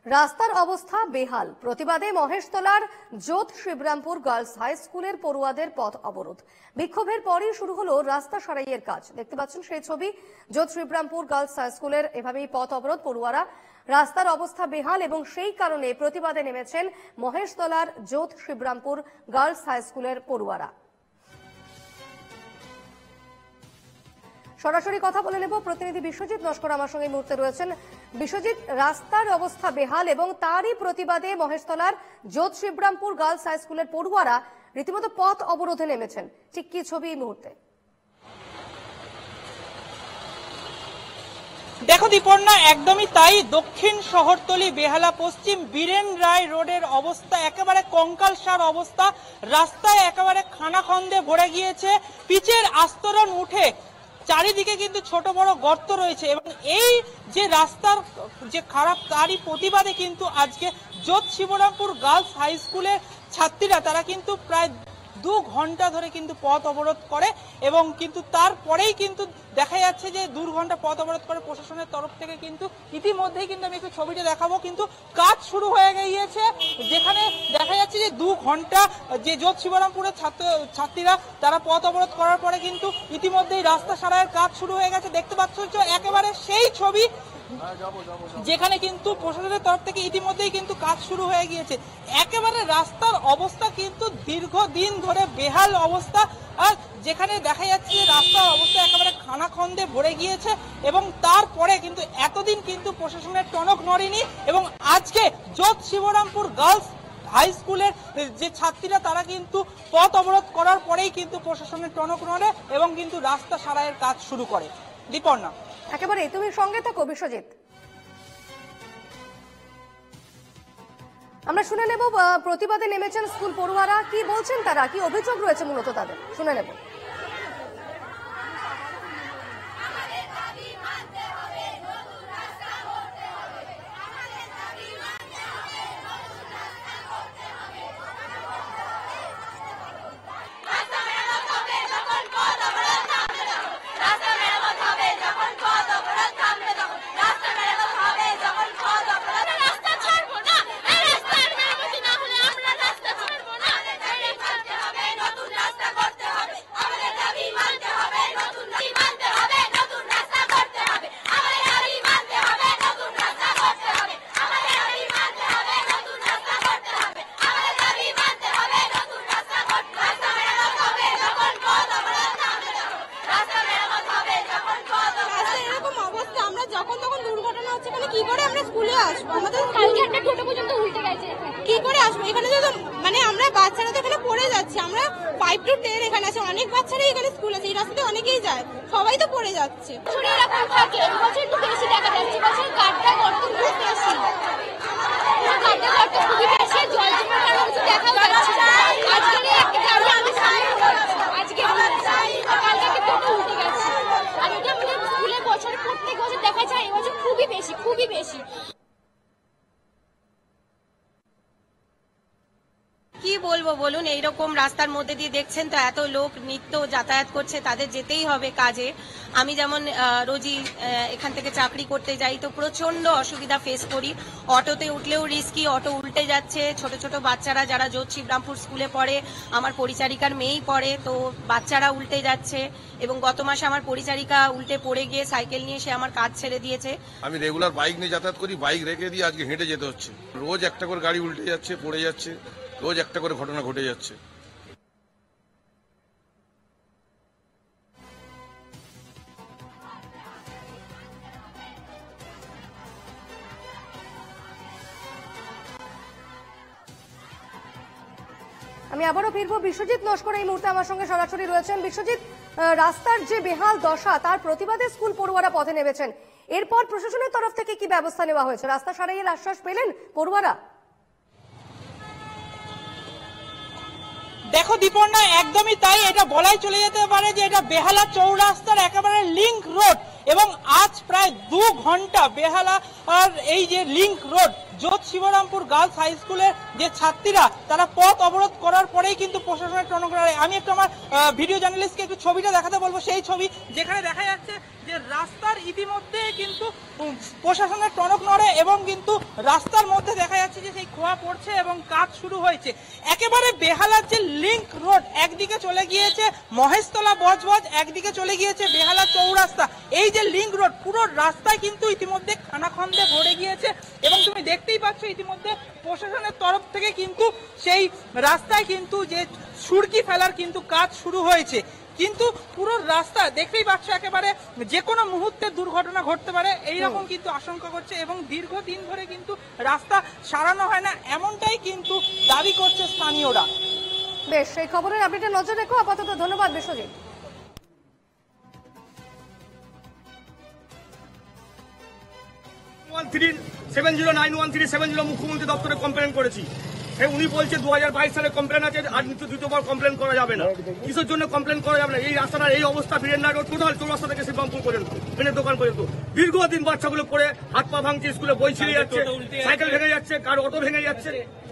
রাস্তার অবস্থা বেহাল, প্রতিবাদে মহেশতলার জোত শিবরামপুর গার্লস হাই স্কুলের পড়ুয়াদের পথ অবরোধ। বিক্ষোভের পরই শুরু হলো রাস্তা সারাইয়ের কাজ। দেখতে পাচ্ছেন সেই ছবি, জোত শিবরামপুর গার্লস হাই স্কুলের এভাবেই পথ অবরোধ। পড়ুয়ারা রাস্তার অবস্থা বেহাল এবং সেই কারণে প্রতিবাদে নেমেছেন মহেশতলার জোত শিবরামপুর গার্লস হাই স্কুলের পড়ুয়ারা। সরাসরি কথা বলে নেব, প্রতিনিধি বিশ্বজিৎ নস্কর আমার সঙ্গে এই মুহূর্তে রয়েছেন। বিশ্বজিৎ, রাস্তার অবস্থা বেহাল এবং তারই প্রতিবাদে মহেশতলার জোত শিবরামপুর গার্লস হাই স্কুলের পড়ুয়ারা রীতিমতো পথ অবরোধে নেমেছেন, ঠিক কি ছবি এই মুহূর্তে? দেখো দীপর্ণা, একদমই তাই। দক্ষিণ শহরতলি বেহালা পশ্চিম বীরেন রায় রোডের অবস্থা একেবারে কঙ্কালসার অবস্থা। রাস্তায় একেবারে খানাখন্দে ভরে গিয়েছে, পিচের আস্তরণ উঠে চারিদিকে কিন্তু ছোট বড় গর্ত রয়েছে এবং এই যে রাস্তার যে খারাপ তারই প্রতিবাদে কিন্তু আজকে জোত শিবরামপুর গার্লস হাই স্কুলের ছাত্রীরা তারা কিন্তু প্রায় 2 ঘন্টা ধরে কিন্তু পথ অবরোধ করে এবং কিন্তু তারপরেই কিন্তু দেখা যাচ্ছে যে 2 ঘন্টা পথ অবরোধ করে প্রশাসনের তরফ থেকে কিন্তু ইতিমধ্যেই কিন্তু আমি একটু ছবিটা দেখাবো, কিন্তু কাজ শুরু হয়ে গিয়েছে। যেখানে দেখা যাচ্ছে যে 2 ঘন্টা যে জোত শিবরামপুরের ছাত্রীরা তারা পথ অবরোধ করার পরে কিন্তু ইতিমধ্যেই রাস্তা সারাইয়ের কাজ শুরু হয়ে গেছে। দেখতে পাচ্ছ একেবারে সেই ছবি যেখানে কিন্তু প্রশাসনের তরফ থেকে ইতিমধ্যেই কিন্তু কাজ শুরু হয়ে গিয়েছে। একেবারে রাস্তার অবস্থা কিন্তু দীর্ঘদিন ধরে বেহাল অবস্থা, আর যেখানে দেখা যাচ্ছে রাস্তার অবস্থা একেবারে খানাখন্দে ভরে গিয়েছে এবং তারপরে কিন্তু এতদিন কিন্তু প্রশাসনের টনক নড়েনি এবং আজকে জোত শিবরামপুর গার্লস হাই স্কুলের যে ছাত্রীরা তারা কিন্তু পথ অবরোধ করার পরেই কিন্তু প্রশাসনের টনক নড়ে এবং কিন্তু রাস্তা সারাইয়ের কাজ শুরু করে। দীপর্ণা, একেবারে তুমি সঙ্গে থাকো বিশ্বজিৎ। আমরা শুনে নেব প্রতিবাদে নেমেছেন স্কুল পড়ুয়ারা, কি বলছেন তারা, কি অভিযোগ রয়েছে মূলত তাদের, শুনে নেব। কি করে আমরা স্কুলে আসবো? আমাদের কালকে একটা টোটো পর্যন্ত উল্টে গেছে, কি করে আসবো? এখানে তো মানে আমরা বাচ্চারা তো এখানে পড়ে যাচ্ছি, আমরা 5 to 10 এখানে আছে, অনেক বাচ্চারা এখানে স্কুল আছে, এই রাস্তাতে অনেকেই যায়, সবাই তো পড়ে যাচ্ছে। এরকম থাকে, এবছর একটু বেশি দেখা যাচ্ছে, এবছর গাড়টা গর্ত খুব বেশি, গাড়টা গর্ত খুবই বেশি, জল জমার কারণে কিছু দেখা যাচ্ছে না। আজকে একটা গাড়ি আমি সামনে পড়ছি, আজকে কালকে একটা টোটো উল্টে গেছে, আর এটা আমাদের স্কুলে বছর প্রত্যেক বছর দেখা যায়, এবছর খুবই বেশি, খুবই বেশি। কি বলবো বলুন, এইরকম রাস্তার মধ্যে দিয়ে দেখছেন তো এত লোক নিত্য যাতায়াত করছে, তাদের যেতেই হবে কাজে। আমি যেমন রোজই এখান থেকে চাকরি করতে যাই, তো প্রচন্ড অসুবিধা ফেস করি। অটোতে উঠলেও রিস্কি, অটো উল্টে যাচ্ছে, ছোট ছোট বাচ্চারা যারা জোত শিবরামপুর স্কুলে পড়ে, আমার পরিচারিকার মেয়েই পড়ে, তো বাচ্চারা উল্টে যাচ্ছে এবং গত মাসে আমার পরিচারিকা উল্টে পড়ে গিয়ে সাইকেল নিয়ে সে আমার কাজ ছেড়ে দিয়েছে। আমি রেগুলার বাইক নিয়ে যাতায়াত করি, বাইক রেখে দিয়ে আজকে হেঁটে যেতে হচ্ছে। রোজ একটা করে গাড়ি উল্টে যাচ্ছে, পড়ে যাচ্ছে, রোজ একটা করে ঘটনা ঘটে যাচ্ছে। আমি আবারও ফিরবো, বিশ্বজিৎ নস্কর এই মুহূর্তে আমার সঙ্গে সরাসরি রয়েছেন। বিশ্বজিৎ, রাস্তার যে বেহাল দশা তার প্রতিবাদে স্কুল পড়ুয়ারা পথে নেমেছেন, এরপর প্রশাসনের তরফ থেকে কি ব্যবস্থা নেওয়া হয়েছে? রাস্তা সারাইয়ের আশ্বাস পেলেন পড়ুয়ারা? দেখো দীপর্ণা, একদমই তাই। এটা বলাই চলে যেতে পারে যে এটা বেহালা চৌরাস্তার একেবারে লিংক রোড এবং আজ প্রায় 2 ঘন্টা বেহালা আর এই যে লিংক রোড যোধ শিবরামপুর গার্লস হাই স্কুলের যে ছাত্রীরা তারা পথ অবরোধ করার পরেই কিন্তু প্রশাসনের টনক নড়ে। আমি একটু আমার ভিডিও জার্নালিস্টকে একটু ছবিটা দেখাতে বলবো, সেই ছবি যেখানে দেখা যাচ্ছে যে রাস্তার ইতিমধ্যে কিন্তু প্রশাসনের টনক নড়ে এবং কিন্তু রাস্তার মধ্যে দেখা যাচ্ছে যে সেই খোয়া পড়ছে এবং কাজ শুরু হয়েছে। একেবারে বেহালার যে লিংক রোড, একদিকে চলে গিয়েছে মহেশতলা বজবজ, একদিকে চলে গিয়েছে বেহালা চৌরাস্তা। এই যে লিংক রোড, পুরো রাস্তায় কিন্তু ইতিমধ্যে খানাখন্দে ভরে গিয়েছে এবং তুমি দেখতেই পাচ্ছ ইতিমধ্যে প্রশাসনের তরফ থেকে কিন্তু সেই রাস্তায় কিন্তু যে সুরকি ফেলার কিন্তু কাজ শুরু হয়েছে। কিন্তু পুরো রাস্তা দেখতেই পাচ্ছ একেবারে যে কোনো মুহূর্তে দুর্ঘটনা ঘটতে পারে এইরকম কিন্তু আশঙ্কা করছে এবং দীর্ঘদিন ধরে কিন্তু রাস্তা সারানো হয় না, এমনটাই কিন্তু দাবি করছে স্থানীয়রা। বেশ, সেই খবরের আপডেটে নজর রেখো। আপাতত ধন্যবাদ বিশ্বজিৎ। 709137 মুখ্যমন্ত্রী দপ্তরে কমপ্লেন করেছি। উনি বলছে 2022 সালে কমপ্লেন আছে, আর দ্বিতীয়বার কমপ্লেন করা যাবে না। কিসের জন্য কমপ্লেন করা যাবে না? এই রাস্তাটার এই অবস্থা, বীরেন্দ্র রোড টোটাল চৌরাস্তা থেকে শিবরামপুর পর্যন্ত, পেনের দোকান পর্যন্ত দীর্ঘদিন বাচ্চাগুলো পড়ে হাত পা ভাঙছে, স্কুলে বই ছিঁড়ে যাচ্ছে, সাইকেল ভেঙে যাচ্ছে, কার অটো ভেঙে যাচ্ছে।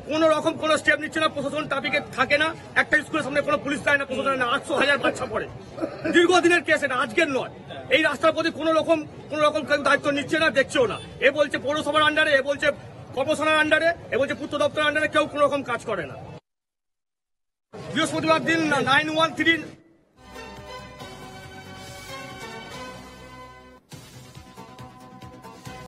কোন রকম কোন স্টেপ নিচ্ছে না প্রশাসন, ট্রাফিকে থাকে না, একটা স্কুলের সামনে কোনো পুলিশ যায় না, প্রশাসন না। 800,000 বাচ্চা পড়ে, দীর্ঘদিনের কেস, এটা আজকের নয়। এই রাস্তার প্রতি কোন রকম কেউ দায়িত্ব নিচ্ছে না, দেখছেও না। এ বলছে পৌরসভার আন্ডারে, এ বলছে কর্পোরেশনের আন্ডারে, এ বলছে পূর্ত দপ্তরের আন্ডারে, কেউ কোন রকম কাজ করে না। বৃহস্পতিবার দিন 913